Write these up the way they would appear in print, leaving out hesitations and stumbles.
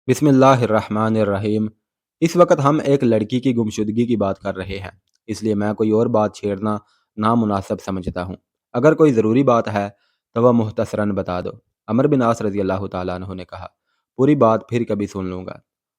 بسم اللہ الرحمن الرحیم۔ اس وقت ہم ایک لڑکی کی گمشدگی کی بات کر رہے ہیں، اس لیے میں کوئی اور بات چھیڑنا نامناسب سمجھتا ہوں۔ اگر کوئی ضروری بات ہے تو وہ مختصراً بتا دو۔ عمر بن عاص رضی اللہ تعالیٰ عنہ نے کہا، پوری بات پھر کبھی سن لوں گا۔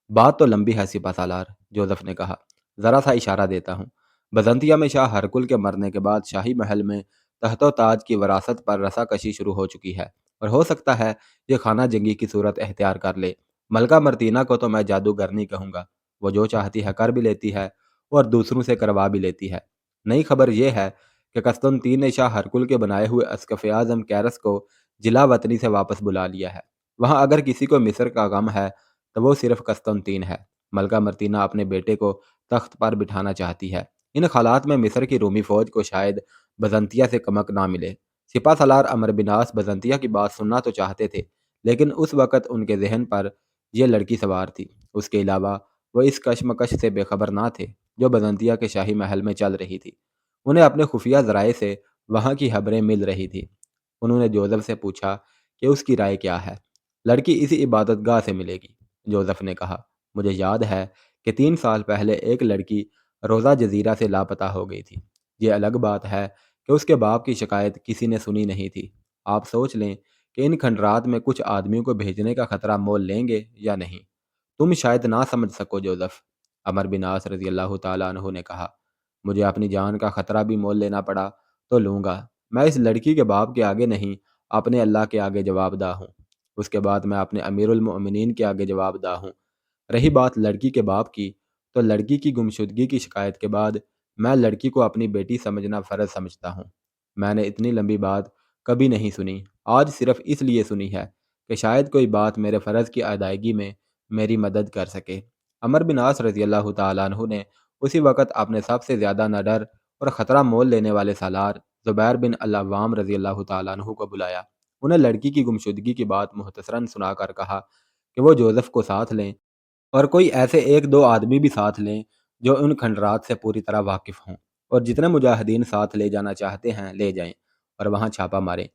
بات تو لمبی ہے سپہ سالار، جوزف نے کہا۔ ذرا سا اشارہ دیتا ہوں۔ بزنطیہ میں شاہ ہرکل کے مرنے کے بعد شاہی محل میں تخت و تاج کی وراثت پر رسا کشی شروع ہو چکی ہے، اور ہو سکتا ہے یہ خانہ جنگی کی صورت اختیار کر لے۔ ملکہ مرتینہ کو تو میں جادوگر نہیں کہوں گا، وہ جو چاہتی ہے کر بھی لیتی ہے اور دوسروں سے کروا بھی لیتی ہے۔ نئی خبر یہ ہے کہ قسطنطین نے شاہ ہرکل کے بنائے ہوئے اسقف اعظم کیرس کو جلا وطنی سے واپس بلا لیا ہے۔ وہاں اگر کسی کو مصر کا غم ہے تو وہ صرف قسطنطین ہے۔ ملکہ مرتینہ اپنے بیٹے کو تخت پر بٹھانا چاہتی ہے۔ ان حالات میں مصر کی رومی فوج کو شاید بزنطیہ سے کمک نہ ملے۔ سپہ سالار عمرو بن عاص بزنطیہ کی بات سننا تو چاہتے تھے، لیکن اس وقت ان کے ذہن پر یہ لڑکی سوار تھی۔ اس کے علاوہ وہ اس کشمکش سے بے خبر نہ تھے جو بزنطیہ کے شاہی محل میں چل رہی تھی۔ انہیں اپنے خفیہ ذرائع سے وہاں کی خبریں مل رہی تھی۔ انہوں نے جوزف سے پوچھا کہ اس کی رائے کیا ہے۔ لڑکی اسی عبادت گاہ سے ملے گی، جوزف نے کہا۔ مجھے یاد ہے کہ 3 سال پہلے ایک لڑکی روزہ جزیرہ سے لاپتہ ہو گئی تھی۔ یہ الگ بات ہے کہ اس کے باپ کی شکایت کسی نے سنی نہیں تھی۔ آپ سوچ لیں کہ ان کھنڈرات میں کچھ آدمیوں کو بھیجنے کا خطرہ مول لیں گے یا نہیں۔ تم شاید نہ سمجھ سکو جوزف، عمر بن عاص رضی اللہ تعالیٰ عنہ نے کہا۔ مجھے اپنی جان کا خطرہ بھی مول لینا پڑا تو لوں گا۔ میں اس لڑکی کے باپ کے آگے نہیں، اپنے اللہ کے آگے جواب دہ ہوں۔ اس کے بعد میں اپنے امیر المؤمنین کے آگے جواب دہ ہوں۔ رہی بات لڑکی کے باپ کی، تو لڑکی کی گمشدگی کی شکایت کے بعد میں لڑکی کو اپنی بیٹی سمجھنا فرض سمجھتا ہوں۔ میں نے اتنی لمبی بات کبھی نہیں سنی، آج صرف اس لیے سنی ہے کہ شاید کوئی بات میرے فرض کی ادائیگی میں میری مدد کر سکے۔ عمر بن عاص رضی اللہ تعالیٰ عنہ نے اسی وقت اپنے سب سے زیادہ نڈر اور خطرہ مول لینے والے سالار زبیر بن العوام رضی اللہ تعالیٰ عنہ کو بلایا۔ انہیں لڑکی کی گمشدگی کی بات مختصراً سنا کر کہا کہ وہ جوزف کو ساتھ لیں اور کوئی ایسے 1-2 آدمی بھی ساتھ لیں جو ان کھنڈرات سے پوری طرح واقف ہوں، اور جتنے مجاہدین ساتھ لے جانا چاہتے ہیں لے جائیں اور وہاں چھاپا ماریں۔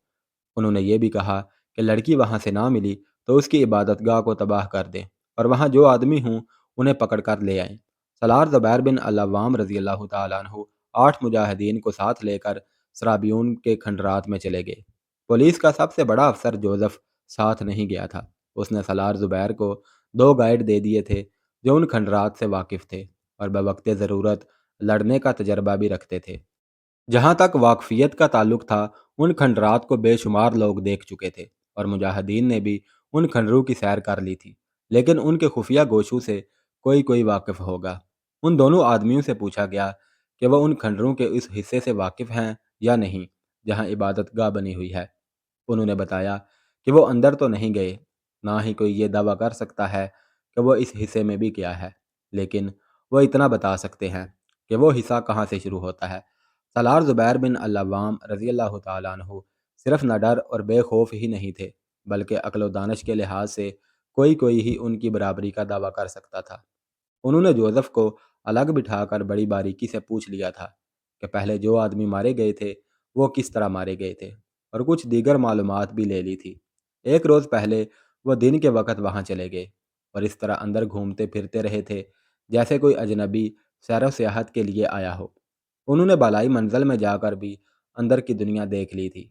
انہوں نے یہ بھی کہا کہ لڑکی وہاں سے نہ ملی تو اس کی عبادت گاہ کو تباہ کر دیں اور وہاں جو آدمی ہوں انہیں پکڑ کر لے آئیں۔ سالار زبیر بن العوام رضی اللہ تعالیٰ عنہ 8 مجاہدین کو ساتھ لے کر سرابیون کے کھنڈرات میں چلے گئے۔ پولیس کا سب سے بڑا افسر جوزف ساتھ نہیں گیا تھا۔ اس نے سالار زبیر کو 2 گائیڈ دے دیے تھے جو ان کھنڈرات سے واقف تھے اور بوقت ضرورت لڑنے کا تجربہ بھی رکھتے تھے۔ جہاں تک واقفیت کا تعلق تھا، ان کھنڈرات کو بے شمار لوگ دیکھ چکے تھے اور مجاہدین نے بھی ان کھنڈروں کی سیر کر لی تھی، لیکن ان کے خفیہ گوشوں سے کوئی واقف ہوگا۔ ان دونوں آدمیوں سے پوچھا گیا کہ وہ ان کھنڈروں کے اس حصے سے واقف ہیں یا نہیں جہاں عبادت گاہ بنی ہوئی ہے۔ انہوں نے بتایا کہ وہ اندر تو نہیں گئے، نہ ہی کوئی یہ دعویٰ کر سکتا ہے کہ وہ اس حصے میں بھی گیا ہے، لیکن وہ اتنا بتا سکتے ہیں کہ وہ حصہ کہاں سے شروع ہوتا ہے۔ سالار زبیر بن العوام رضی اللہ تعالیٰ عنہ صرف نہ ڈر اور بے خوف ہی نہیں تھے، بلکہ عقل و دانش کے لحاظ سے کوئی ہی ان کی برابری کا دعویٰ کر سکتا تھا۔ انہوں نے جوزف کو الگ بٹھا کر بڑی باریکی سے پوچھ لیا تھا کہ پہلے جو آدمی مارے گئے تھے وہ کس طرح مارے گئے تھے، اور کچھ دیگر معلومات بھی لے لی تھی۔ ایک روز پہلے وہ دن کے وقت وہاں چلے گئے اور اس طرح اندر گھومتے پھرتے رہے تھے جیسے کوئی اجنبی سیر و سیاحت کے لیے آیا ہو۔ انہوں نے بالائی منزل میں جا کر بھی اندر کی دنیا دیکھ لی تھی۔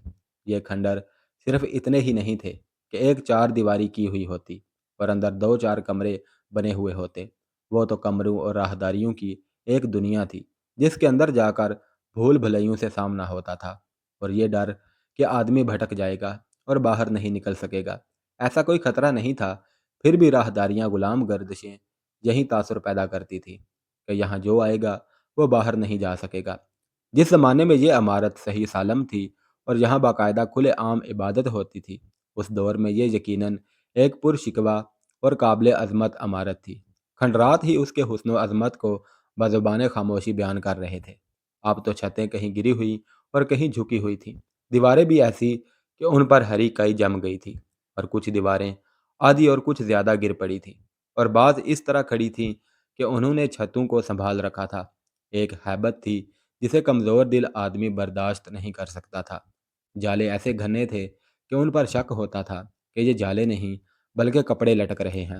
یہ کھنڈر صرف اتنے ہی نہیں تھے کہ ایک 4 دیواری کی ہوئی ہوتی اور اندر 2-4 کمرے بنے ہوئے ہوتے۔ وہ تو کمروں اور راہداریوں کی ایک دنیا تھی جس کے اندر جا کر بھول بھلائیوں سے سامنا ہوتا تھا، اور یہ ڈر کہ آدمی بھٹک جائے گا اور باہر نہیں نکل سکے گا۔ ایسا کوئی خطرہ نہیں تھا، پھر بھی راہداریاں غلام گردشیں یہی تاثر پیدا کرتی تھی کہ یہاں جو آئے گا وہ باہر نہیں جا سکے گا۔ جس زمانے میں یہ عمارت صحیح سالم تھی اور یہاں باقاعدہ کھلے عام عبادت ہوتی تھی، اس دور میں یہ یقیناً ایک پرشکوہ اور قابل عظمت عمارت تھی۔ کھنڈرات ہی اس کے حسن و عظمت کو بزبان خاموشی بیان کر رہے تھے۔ اب تو چھتیں کہیں گری ہوئی اور کہیں جھکی ہوئی تھیں، دیواریں بھی ایسی کہ ان پر ہری کائی جم گئی تھی، اور کچھ دیواریں آدھی اور کچھ زیادہ گر پڑی تھیں، اور بعض اس طرح کھڑی تھیں کہ انہوں نے چھتوں کو سنبھال رکھا تھا۔ ایک ہیبت تھی جسے کمزور دل آدمی برداشت نہیں کر سکتا تھا۔ جالے ایسے گھنے تھے کہ ان پر شک ہوتا تھا کہ یہ جالے نہیں بلکہ کپڑے لٹک رہے ہیں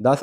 10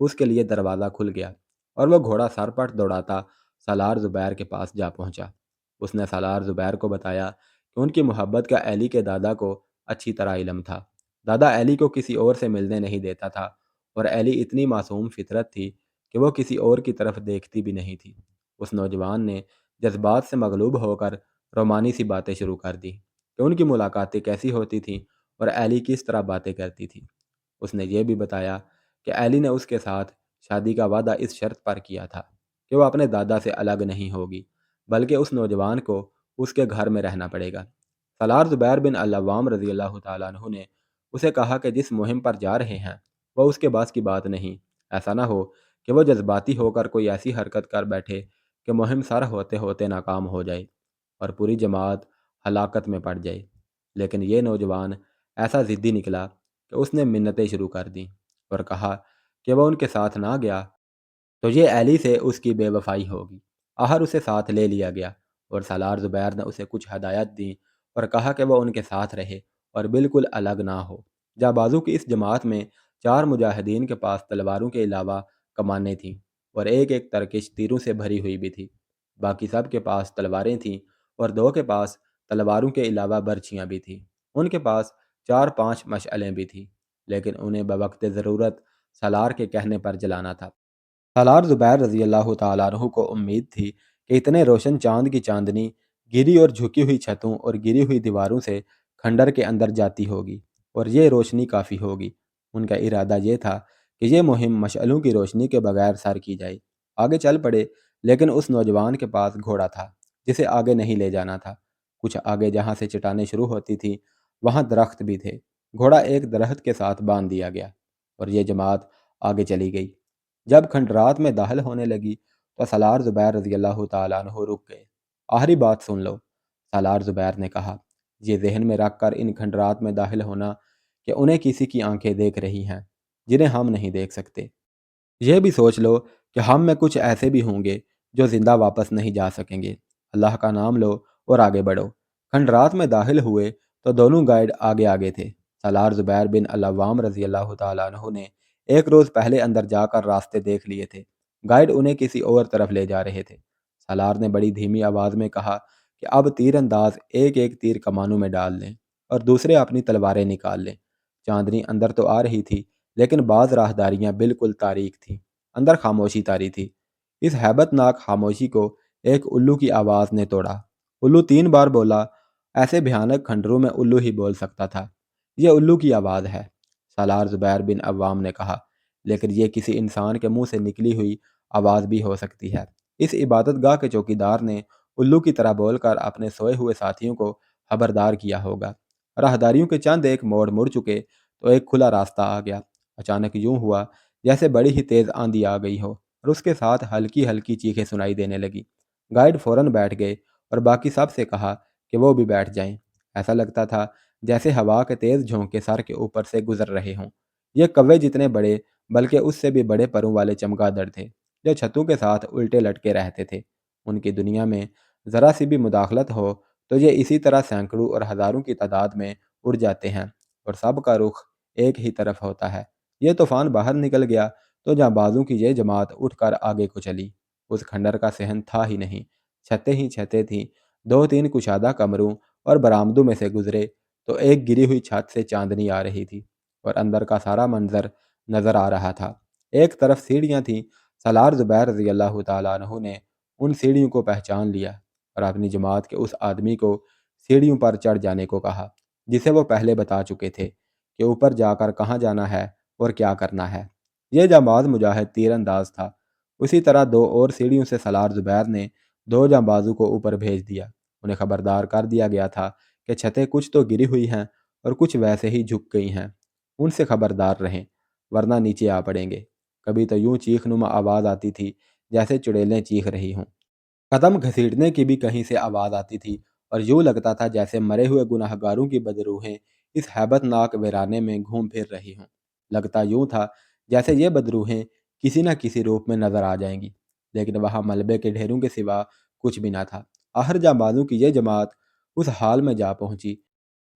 اس کے لیے دروازہ کھل گیا اور وہ گھوڑا سر پر دوڑاتا سالار زبیر کے پاس جا پہنچا۔ اس نے سالار زبیر کو بتایا کہ ان کی محبت کا ایلی کے دادا کو اچھی طرح علم تھا۔ دادا ایلی کو کسی اور سے ملنے نہیں دیتا تھا، اور ایلی اتنی معصوم فطرت تھی کہ وہ کسی اور کی طرف دیکھتی بھی نہیں تھی۔ اس نوجوان نے جذبات سے مغلوب ہو کر رومانی سی باتیں شروع کر دی کہ ان کی ملاقاتیں کیسی ہوتی تھیں اور ایلی کس طرح باتیں کرتی تھی۔ اس نے یہ بھی بتایا کہ ایلی نے اس کے ساتھ شادی کا وعدہ اس شرط پر کیا تھا کہ وہ اپنے دادا سے الگ نہیں ہوگی، بلکہ اس نوجوان کو اس کے گھر میں رہنا پڑے گا۔ سالار زبیر بن العوام رضی اللہ تعالیٰ عنہ نے اسے کہا کہ جس مہم پر جا رہے ہیں وہ اس کے بس کی بات نہیں، ایسا نہ ہو کہ وہ جذباتی ہو کر کوئی ایسی حرکت کر بیٹھے کہ مہم سر ہوتے ہوتے ناکام ہو جائے اور پوری جماعت ہلاکت میں پڑ جائے۔ لیکن یہ نوجوان ایسا ضدی نکلا کہ اس نے منتیں شروع کر دیں اور کہا کہ وہ ان کے ساتھ نہ گیا تو یہ ایلی سے اس کی بے وفائی ہوگی۔ آخر اسے ساتھ لے لیا گیا اور سالار زبیر نے اسے کچھ ہدایت دیں اور کہا کہ وہ ان کے ساتھ رہے اور بالکل الگ نہ ہو۔ جابازو کی اس جماعت میں 4 مجاہدین کے پاس تلواروں کے علاوہ کمانیں تھیں اور ایک ایک ترکش تیروں سے بھری ہوئی بھی تھی۔ باقی سب کے پاس تلواریں تھیں اور 2 کے پاس تلواروں کے علاوہ برچیاں بھی تھیں۔ ان کے پاس 4-5 مشعلیں بھی تھیں، لیکن انہیں بوقت ضرورت سالار کے کہنے پر جلانا تھا۔ سالار زبیر رضی اللہ تعالیٰ عنہ کو امید تھی کہ اتنے روشن چاند کی چاندنی گری اور جھکی ہوئی چھتوں اور گری ہوئی دیواروں سے کھنڈر کے اندر جاتی ہوگی اور یہ روشنی کافی ہوگی۔ ان کا ارادہ یہ تھا کہ یہ مہم مشعلوں کی روشنی کے بغیر سر کی جائے۔ آگے چل پڑے، لیکن اس نوجوان کے پاس گھوڑا تھا جسے آگے نہیں لے جانا تھا۔ کچھ آگے جہاں سے چٹانیں شروع ہوتی تھیں وہاں درخت بھی تھے۔ گھوڑا ایک درخت کے ساتھ باندھ دیا گیا اور یہ جماعت آگے چلی گئی۔ جب کھنڈرات میں داخل ہونے لگی تو سالار زبیر رضی اللہ تعالیٰ عنہ رک گئے۔ آخری بات سن لو، سالار زبیر نے کہا، یہ ذہن میں رکھ کر ان کھنڈرات میں داخل ہونا کہ انہیں کسی کی آنکھیں دیکھ رہی ہیں جنہیں ہم نہیں دیکھ سکتے۔ یہ بھی سوچ لو کہ ہم میں کچھ ایسے بھی ہوں گے جو زندہ واپس نہیں جا سکیں گے۔ اللہ کا نام لو اور آگے بڑھو۔ کھنڈرات میں داخل ہوئے تو دونوں گائیڈ آگے آگے تھے۔ سالار زبیر بن العوام رضی اللہ تعالیٰ عنہ نے ایک روز پہلے اندر جا کر راستے دیکھ لیے تھے۔ گائیڈ انہیں کسی اور طرف لے جا رہے تھے۔ سالار نے بڑی دھیمی آواز میں کہا کہ اب تیر انداز ایک ایک تیر کمانوں میں ڈال لیں اور دوسرے اپنی تلواریں نکال لیں۔ چاندنی اندر تو آ رہی تھی، لیکن بعض راہداریاں بالکل تاریک تھیں۔ اندر خاموشی طاری تھی۔ اس ہیبت ناک خاموشی کو ایک الو کی آواز نے توڑا۔ الو 3 بار بولا۔ ایسے بھیانک کھنڈروں میں الو ہی بول سکتا تھا۔ یہ الو کی آواز ہے، سالار زبیر بن عوام نے کہا، لیکن یہ کسی انسان کے منہ سے نکلی ہوئی آواز بھی ہو سکتی ہے۔ اس عبادت گاہ کے چوکیدار نے الو کی طرح بول کر اپنے سوئے ہوئے ساتھیوں کو خبردار کیا ہوگا۔ راہداریوں کے چند ایک موڑ مڑ چکے تو ایک کھلا راستہ آ گیا۔ اچانک یوں ہوا جیسے بڑی ہی تیز آندھی آ گئی ہو اور اس کے ساتھ ہلکی ہلکی چیخیں سنائی دینے لگی۔ گائیڈ فوراً بیٹھ گئے اور باقی سب سے کہا کہ وہ بھی بیٹھ جائیں۔ ایسا لگتا تھا جیسے ہوا کے تیز جھونکے سر کے اوپر سے گزر رہے ہوں۔ یہ کوے جتنے بڑے بلکہ اس سے بھی بڑے پروں والے چمگادڑ تھے جو چھتوں کے ساتھ الٹے لٹکے رہتے تھے۔ ان کی دنیا میں ذرا سی بھی مداخلت ہو تو یہ اسی طرح سینکڑوں اور ہزاروں کی تعداد میں اڑ جاتے ہیں اور سب کا رخ ایک ہی طرف ہوتا ہے۔ یہ طوفان باہر نکل گیا تو جہاں بازوں کی یہ جماعت اٹھ کر آگے کو چلی۔ اس کھنڈر کا صحن تھا ہی نہیں، چھتیں ہی چھتیں تھیں۔ 2-3 کشادہ کمروں اور برآمدوں میں سے گزرے تو ایک گری ہوئی چھت سے چاندنی آ رہی تھی اور اندر کا سارا منظر نظر آ رہا تھا۔ ایک طرف سیڑھیاں تھیں۔ سالار زبیر رضی اللہ تعالیٰ عنہ نے ان سیڑھیوں کو پہچان لیا اور اپنی جماعت کے اس آدمی کو سیڑھیوں پر چڑھ جانے کو کہا جسے وہ پہلے بتا چکے تھے کہ اوپر جا کر کہاں جانا ہے اور کیا کرنا ہے۔ یہ جانباز مجاہد تیر انداز تھا۔ اسی طرح 2 اور سیڑھیوں سے سالار زبیر نے 2 جانبازوں کو اوپر بھیج دیا۔ انہیں خبردار کر دیا گیا تھا کہ چھتیں کچھ تو گری ہوئی ہیں اور کچھ ویسے ہی جھک گئی ہیں۔ ان سے خبردار رہیں ورنہ نیچے آ پڑیں گے۔ کبھی تو یوں چیخ نما آواز آتی تھی جیسے چڑیلیں چیخ رہی ہوں۔ قدم گھسیٹنے کی بھی کہیں سے آواز آتی تھی اور یوں لگتا تھا جیسے مرے ہوئے گناہ گاروں کی بدروحیں اس ہیبت ناک ویرانے میں گھوم پھر رہی ہوں۔ لگتا یوں تھا جیسے یہ بدروحیں کسی نہ کسی روپ میں نظر آ جائیں گی، لیکن وہاں ملبے کے ڈھیروں کے سوا کچھ بھی نہ تھا۔ آخر جانبازوں کی یہ جماعت اس حال میں جا پہنچی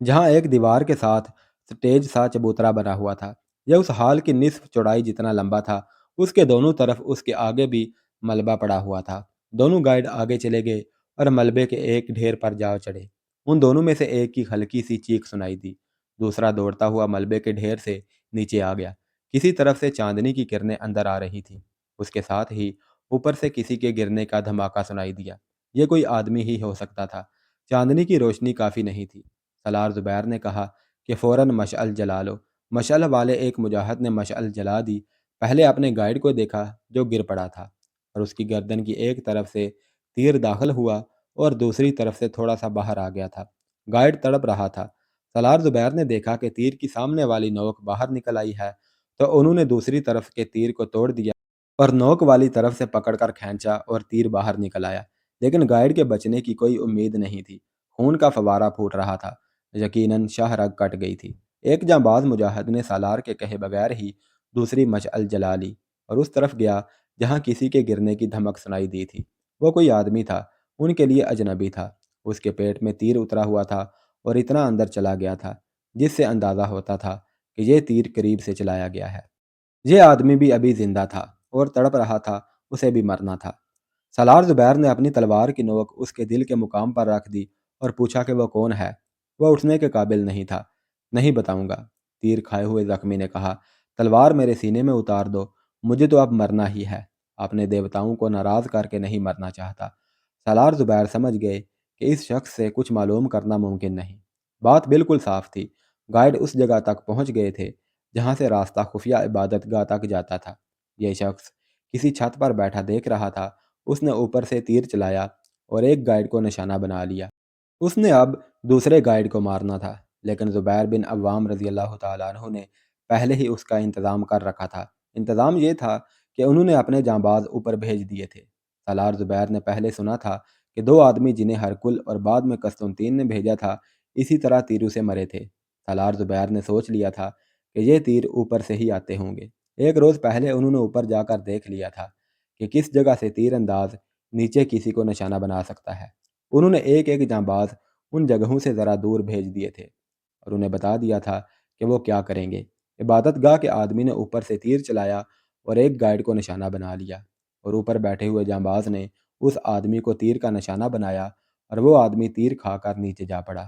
جہاں ایک دیوار کے ساتھ سٹیج سا چبوترا بنا ہوا تھا۔ یہ اس حال کی نصف چوڑائی جتنا لمبا تھا اس کے دونوں طرف اس کے آگے بھی ملبہ پڑا ہوا تھا۔ دونوں گائیڈ آگے چلے گئے اور ملبے کے ایک ڈھیر پر جا چڑھے۔ ان دونوں میں سے ایک کی ہلکی سی چیخ سنائی دی۔ دوسرا دوڑتا ہوا ملبے کے ڈھیر سے نیچے آ گیا۔ کسی طرف سے چاندنی کی کرنیں اندر آ رہی تھیں۔ اس کے ساتھ ہی اوپر سے کسی کے گرنے کا دھماکہ سنائی دیا۔ یہ کوئی آدمی ہی ہو سکتا تھا۔ چاندنی کی روشنی کافی نہیں تھی۔ سالار زبیر نے کہا کہ فوراً مشعل جلا لو۔ مشعل والے ایک مجاہد نے مشعل جلا دی۔ پہلے اپنے گائیڈ کو دیکھا جو گر پڑا تھا اور اس کی گردن کی ایک طرف سے تیر داخل ہوا اور دوسری طرف سے تھوڑا سا باہر آ گیا تھا۔ گائیڈ تڑپ رہا تھا۔ سالار زبیر نے دیکھا کہ تیر کی سامنے والی نوک باہر نکل آئی ہے، تو انہوں نے دوسری طرف کے تیر کو توڑ دیا اور نوک والی طرف سے پکڑ کر کھینچا اور تیر باہر نکل آیا۔ لیکن گائیڈ کے بچنے کی کوئی امید نہیں تھی۔ خون کا فوارہ پھوٹ رہا تھا۔ یقیناً شاہ رگ کٹ گئی تھی۔ ایک جانباز مجاہد نے سالار کے کہے بغیر ہی دوسری مشعل جلا لی اور اس طرف گیا جہاں کسی کے گرنے کی دھمک سنائی دی تھی۔ وہ کوئی آدمی تھا، ان کے لیے اجنبی تھا۔ اس کے پیٹ میں تیر اترا ہوا تھا اور اتنا اندر چلا گیا تھا جس سے اندازہ ہوتا تھا کہ یہ تیر قریب سے چلایا گیا ہے۔ یہ آدمی بھی ابھی زندہ تھا اور تڑپ رہا تھا، اسے بھی مرنا تھا۔ سالار زبیر نے اپنی تلوار کی نوک اس کے دل کے مقام پر رکھ دی اور پوچھا کہ وہ کون ہے۔ وہ اٹھنے کے قابل نہیں تھا۔ نہیں بتاؤں گا، تیر کھائے ہوئے زخمی نے کہا۔ تلوار میرے سینے میں اتار دو، مجھے تو اب مرنا ہی ہے۔ اپنے دیوتاؤں کو ناراض کر کے نہیں مرنا چاہتا۔ سالار زبیر سمجھ گئے کہ اس شخص سے کچھ معلوم کرنا ممکن نہیں۔ بات بالکل صاف تھی۔ گائیڈ اس جگہ تک پہنچ گئے تھے جہاں سے راستہ خفیہ عبادت گاہ تک جاتا تھا۔ یہ شخص کسی چھت پر بیٹھا دیکھ رہا تھا۔ اس نے اوپر سے تیر چلایا اور ایک گائیڈ کو نشانہ بنا لیا۔ اس نے اب دوسرے گائیڈ کو مارنا تھا، لیکن زبیر بن عوام رضی اللہ تعالیٰ عنہ نے پہلے ہی اس کا انتظام کر رکھا تھا۔ انتظام یہ تھا کہ انہوں نے اپنے جانباز اوپر بھیج دیے تھے۔ سالار زبیر نے پہلے سنا تھا کہ دو آدمی جنہیں ہرکل اور بعد میں قسطنطین نے بھیجا تھا اسی طرح تیروں سے مرے تھے۔ سالار زبیر نے سوچ لیا تھا کہ یہ تیر اوپر سے ہی آتے ہوں گے۔ ایک روز پہلے انہوں نے اوپر جا کر دیکھ لیا تھا کہ کس جگہ سے تیر انداز نیچے کسی کو نشانہ بنا سکتا ہے۔ انہوں نے ایک ایک جانباز ان جگہوں سے ذرا دور بھیج دیے تھے اور انہیں بتا دیا تھا کہ وہ کیا کریں گے۔ عبادت گاہ کے آدمی نے اوپر سے تیر چلایا اور ایک گائیڈ کو نشانہ بنا لیا اور اوپر بیٹھے ہوئے جانباز نے اس آدمی کو تیر کا نشانہ بنایا اور وہ آدمی تیر کھا کر نیچے جا پڑا۔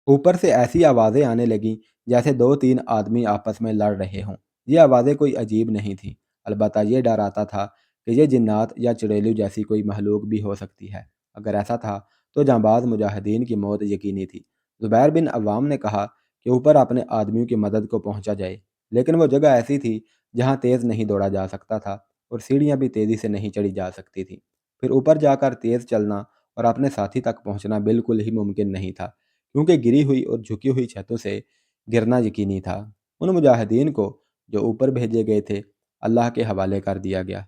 اوپر سے ایسی آوازیں آنے لگیں جیسے دو تین آدمی آپس میں لڑ رہے ہوں۔ یہ آوازیں کوئی عجیب نہیں تھیں، البتہ یہ ڈر آتا تھا کہ یہ جنات یا چڑیلو جیسی کوئی مخلوق بھی ہو سکتی ہے۔ اگر ایسا تھا تو جانباز مجاہدین کی موت یقینی تھی۔ زبیر بن عوام نے کہا کہ اوپر اپنے آدمیوں کی مدد کو پہنچا جائے، لیکن وہ جگہ ایسی تھی جہاں تیز نہیں دوڑا جا سکتا تھا اور سیڑھیاں بھی تیزی سے نہیں چڑھی جا سکتی تھیں۔ پھر اوپر جا کر تیز چلنا اور اپنے ساتھی تک پہنچنا بالکل ہی ممکن نہیں تھا، کیونکہ گری ہوئی اور جھکی ہوئی چھتوں سے گرنا یقینی تھا۔ ان مجاہدین کو جو اوپر بھیجے گئے تھے اللہ کے حوالے کر دیا گیا۔